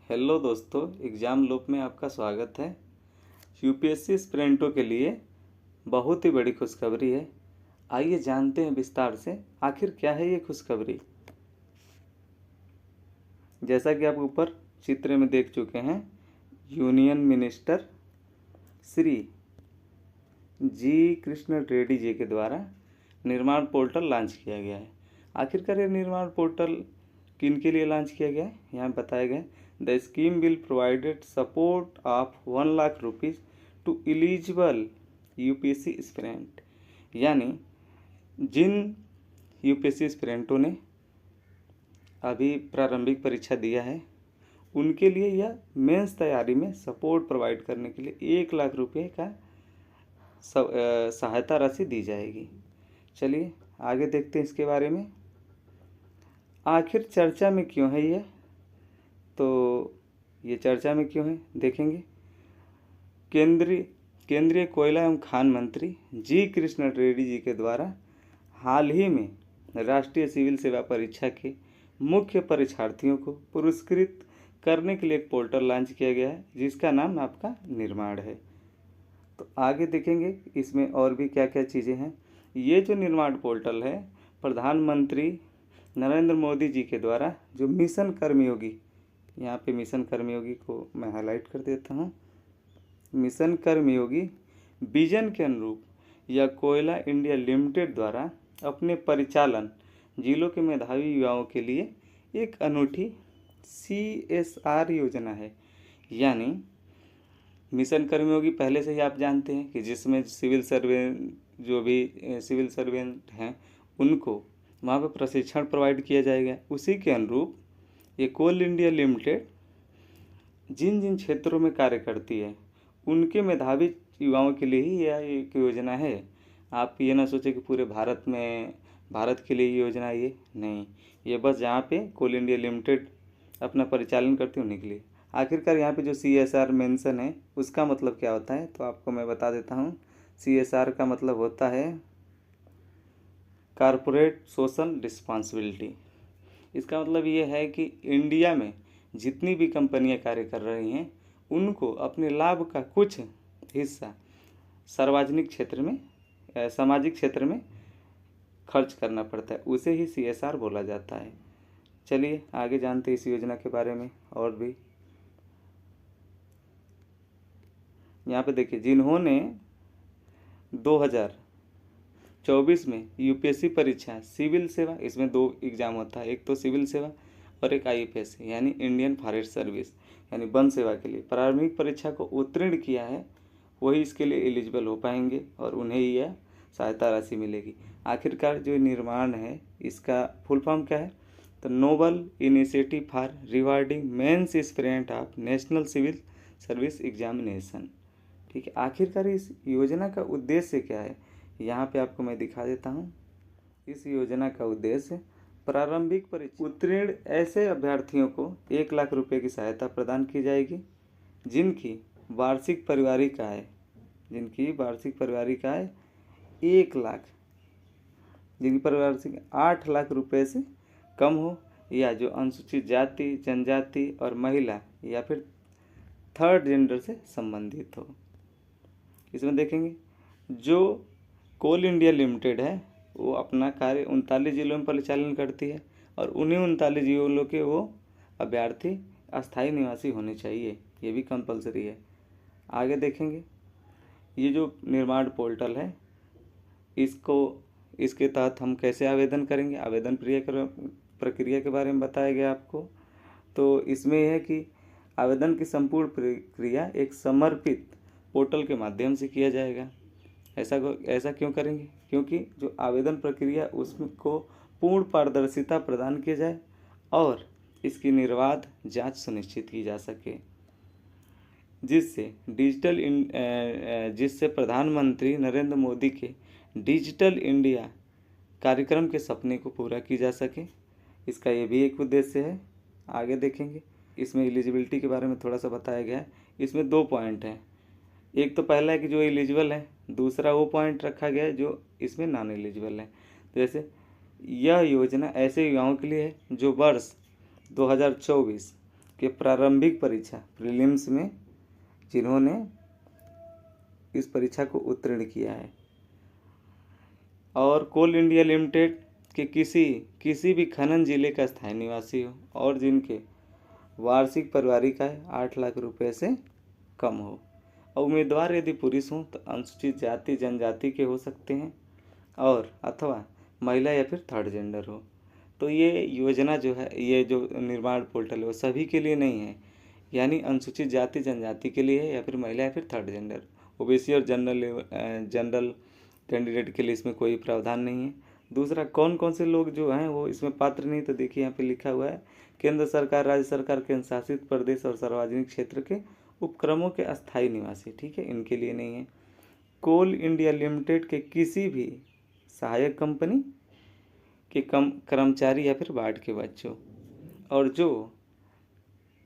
Hello दोस्तों, exam loop में आपका स्वागत है। यूपीएससी एस्पिरेंटों के लिए बहुत ही बड़ी खुशखबरी है। आइए जानते हैं विस्तार से आखिर क्या है ये खुशखबरी। जैसा कि आप ऊपर चित्र में देख चुके हैं, यूनियन मिनिस्टर श्री जी कृष्ण रेड्डी जी के द्वारा निर्माण पोर्टल लॉन्च किया गया है। आखिरकार ये निर्माण पोर्टल किन के लिए लॉन्च किया गया है, यहाँ बताया गया है। The scheme will provided support of 1 lakh rupees to eligible UPSC aspirant, यानी जिन यूपीएससी एस्पिरेंटों ने अभी प्रारंभिक परीक्षा दिया है उनके लिए यह मेंस तैयारी में सपोर्ट प्रोवाइड करने के लिए 1 लाख रुपये का सहायता राशि दी जाएगी। चलिए आगे देखते हैं इसके बारे में। आखिर चर्चा में क्यों है ये, तो ये चर्चा में क्यों है देखेंगे। केंद्रीय कोयला एवं खान मंत्री जी कृष्ण रेड्डी जी के द्वारा हाल ही में राष्ट्रीय सिविल सेवा परीक्षा के मुख्य परीक्षार्थियों को पुरस्कृत करने के लिए एक पोर्टल लॉन्च किया गया है जिसका नाम आपका निर्माण है। तो आगे देखेंगे इसमें और भी क्या क्या चीज़ें हैं। ये जो निर्माण पोर्टल है प्रधानमंत्री नरेंद्र मोदी जी के द्वारा जो मिशन कर्मयोगी, यहाँ पे मिशन कर्मयोगी को मैं हाईलाइट कर देता हूँ। मिशन कर्मयोगी विजन के अनुरूप यह कोयला इंडिया लिमिटेड द्वारा अपने परिचालन जिलों के मेधावी युवाओं के लिए एक अनूठी CSR योजना है। यानी मिशन कर्मयोगी पहले से ही आप जानते हैं कि जिसमें सिविल सर्वेंट हैं उनको वहाँ पर प्रशिक्षण प्रोवाइड किया जाएगा। उसी के अनुरूप ये कोल इंडिया लिमिटेड जिन जिन क्षेत्रों में कार्य करती है उनके मेधावी युवाओं के लिए ही यह एक योजना है। आप ये ना सोचें कि पूरे भारत के लिए ये योजना है, ये नहीं, ये बस जहाँ पे कोल इंडिया लिमिटेड अपना परिचालन करती है उन्हीं के लिए। आखिरकार यहाँ पे जो CSR मेंशन है उसका मतलब क्या होता है, तो आपको मैं बता देता हूँ। CSR का मतलब होता है कॉरपोरेट सोशल रिस्पॉन्सिबिलिटी। इसका मतलब ये है कि इंडिया में जितनी भी कंपनियां कार्य कर रही हैं उनको अपने लाभ का कुछ हिस्सा सार्वजनिक क्षेत्र में, सामाजिक क्षेत्र में खर्च करना पड़ता है, उसे ही CSR बोला जाता है। चलिए आगे जानते हैं इस योजना के बारे में और भी। यहाँ पे देखिए, जिन्होंने 2024 में यूपीएससी परीक्षा सिविल सेवा, इसमें 2 एग्ज़ाम होता है, एक तो सिविल सेवा और एक IFS यानी इंडियन फॉरेस्ट सर्विस यानी वन सेवा के लिए प्रारंभिक परीक्षा को उत्तीर्ण किया है, वही इसके लिए एलिजिबल हो पाएंगे और उन्हें यह सहायता राशि मिलेगी। आखिरकार जो निर्माण है इसका फुल फॉर्म क्या है, तो noble initiative for rewarding mains aspirant of national civil service examination. ठीक है, आखिरकार इस योजना का उद्देश्य क्या है, यहाँ पे आपको मैं दिखा देता हूँ। इस योजना का उद्देश्य प्रारंभिक परीक्षा उत्तीर्ण ऐसे अभ्यर्थियों को 1 लाख रुपए की सहायता प्रदान की जाएगी जिनकी वार्षिक पारिवारिक आय 1 लाख, जिनकी पारिवारिक 8 लाख रुपए से कम हो, या जो अनुसूचित जाति, जनजाति और महिला या फिर थर्ड जेंडर से संबंधित हो। इसमें देखेंगे जो कोल इंडिया लिमिटेड है वो अपना कार्य 39 जिलों में परिचालन करती है और उन्हीं 39 जिलों के वो अभ्यर्थी अस्थायी निवासी होने चाहिए, ये भी कंपलसरी है। आगे देखेंगे ये जो निर्माण पोर्टल है इसके तहत हम कैसे आवेदन करेंगे, आवेदन प्रक्रिया के बारे में बताया गया आपको। तो इसमें यह है कि आवेदन की संपूर्ण प्रक्रिया एक समर्पित पोर्टल के माध्यम से किया जाएगा। ऐसा क्यों करेंगे, क्योंकि जो आवेदन प्रक्रिया उसको पूर्ण पारदर्शिता प्रदान की जाए और इसकी निर्बाध जांच सुनिश्चित की जा सके, जिससे प्रधानमंत्री नरेंद्र मोदी के डिजिटल इंडिया कार्यक्रम के सपने को पूरा की जा सके। इसका ये भी एक उद्देश्य है। आगे देखेंगे इसमें एलिजिबिलिटी के बारे में थोड़ा सा बताया गया है। इसमें 2 पॉइंट हैं, एक तो पहला है कि जो एलिजिबल है, दूसरा वो पॉइंट रखा गया है जो इसमें नॉन एलिजिबल है। तो जैसे यह योजना ऐसे युवाओं के लिए है जो वर्ष 2024 के प्रारंभिक परीक्षा प्रीलिम्स में जिन्होंने इस परीक्षा को उत्तीर्ण किया है। और कोल इंडिया लिमिटेड के किसी भी खनन जिले का स्थायी निवासी हो और जिनके वार्षिक पारिवारिक आय 8 लाख रुपए से कम हो। और उम्मीदवार यदि पुरुष हों तो अनुसूचित जाति जनजाति के हो सकते हैं और अथवा महिला या फिर थर्ड जेंडर हो। तो ये योजना जो है, ये जो निर्माण पोर्टल है वो सभी के लिए नहीं है, यानी अनुसूचित जाति जनजाति के लिए है या फिर महिला या फिर थर्ड जेंडर। ओबीसी और जनरल कैंडिडेट के लिए इसमें कोई प्रावधान नहीं है। दूसरा, कौन कौन से लोग जो हैं वो इसमें पात्र नहीं, तो देखिए यहाँ पे लिखा हुआ है केंद्र सरकार, राज्य सरकार, केंद्र शासित प्रदेश और सार्वजनिक क्षेत्र के उपक्रमों के अस्थायी निवासी, ठीक है, इनके लिए नहीं है। कोल इंडिया लिमिटेड के किसी भी सहायक कंपनी के कर्मचारी या फिर वार्ड के बच्चों, और जो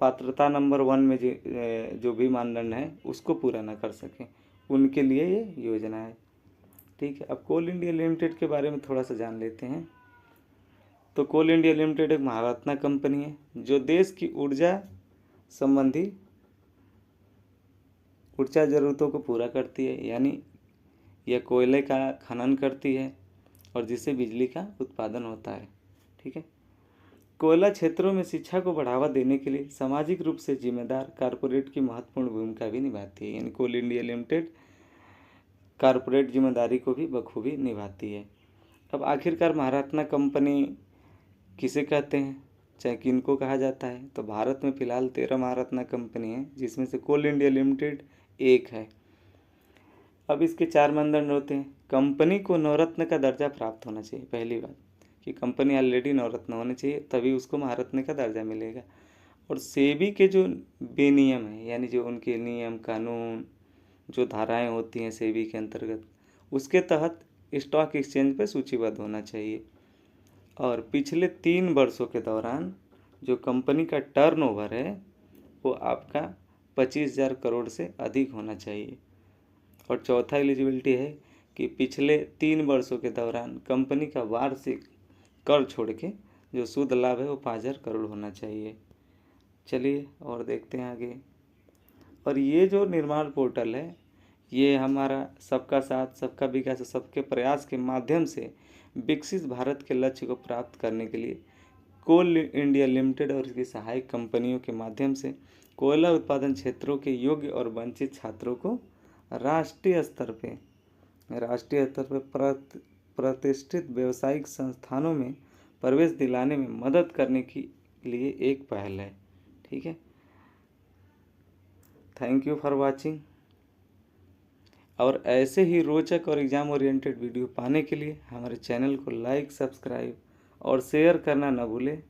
पात्रता नंबर 1 में जो भी मानदंड है उसको पूरा ना कर सकें, उनके लिए ये योजना है, ठीक है। अब कोल इंडिया लिमिटेड के बारे में थोड़ा सा जान लेते हैं। तो कोल इंडिया लिमिटेड एक महारत्ना कंपनी है जो देश की ऊर्जा संबंधी ऊर्जा ज़रूरतों को पूरा करती है, यानी यह कोयले का खनन करती है और जिससे बिजली का उत्पादन होता है, ठीक है। कोयला क्षेत्रों में शिक्षा को बढ़ावा देने के लिए सामाजिक रूप से जिम्मेदार कारपोरेट की महत्वपूर्ण भूमिका भी निभाती है, यानी कोल इंडिया लिमिटेड कारपोरेट जिम्मेदारी को भी बखूबी निभाती है। अब आखिरकार महारत्ना कंपनी किसे कहते हैं, चाहे किनको कहा जाता है, तो भारत में फिलहाल 13 महारत्ना कंपनी है जिसमें से कोल इंडिया लिमिटेड एक है। अब इसके 4 मानदंड होते हैं। कंपनी को नवरत्न का दर्जा प्राप्त होना चाहिए, पहली बात कि कंपनी ऑलरेडी नवरत्न होनी चाहिए, तभी उसको महारत्न का दर्जा मिलेगा। और सेबी के जो विनियम है, यानी जो उनके नियम कानून जो धाराएं होती हैं सेबी के अंतर्गत, उसके तहत स्टॉक एक्सचेंज पर सूचीबद्ध होना चाहिए। और पिछले 3 वर्षों के दौरान जो कंपनी का टर्नओवर है वो आपका 25,000 करोड़ से अधिक होना चाहिए। और चौथा एलिजिबिलिटी है कि पिछले 3 वर्षों के दौरान कंपनी का वार्षिक कर छोड़ के जो शुद्ध लाभ है वो 5,000 करोड़ होना चाहिए। चलिए और देखते हैं आगे। और ये जो निर्माण पोर्टल है ये हमारा सबका साथ सबका विकास और सबके प्रयास के माध्यम से विकसित भारत के लक्ष्य को प्राप्त करने के लिए कोल इंडिया लिमिटेड और इसकी सहायक कंपनियों के माध्यम से कोयला उत्पादन क्षेत्रों के योग्य और वंचित छात्रों को राष्ट्रीय स्तर पर प्रतिष्ठित व्यावसायिक संस्थानों में प्रवेश दिलाने में मदद करने के लिए एक पहल है, ठीक है। Thank you for watching. और ऐसे ही रोचक और एग्जाम ओरिएंटेड वीडियो पाने के लिए हमारे चैनल को लाइक, सब्सक्राइब और शेयर करना न भूलें।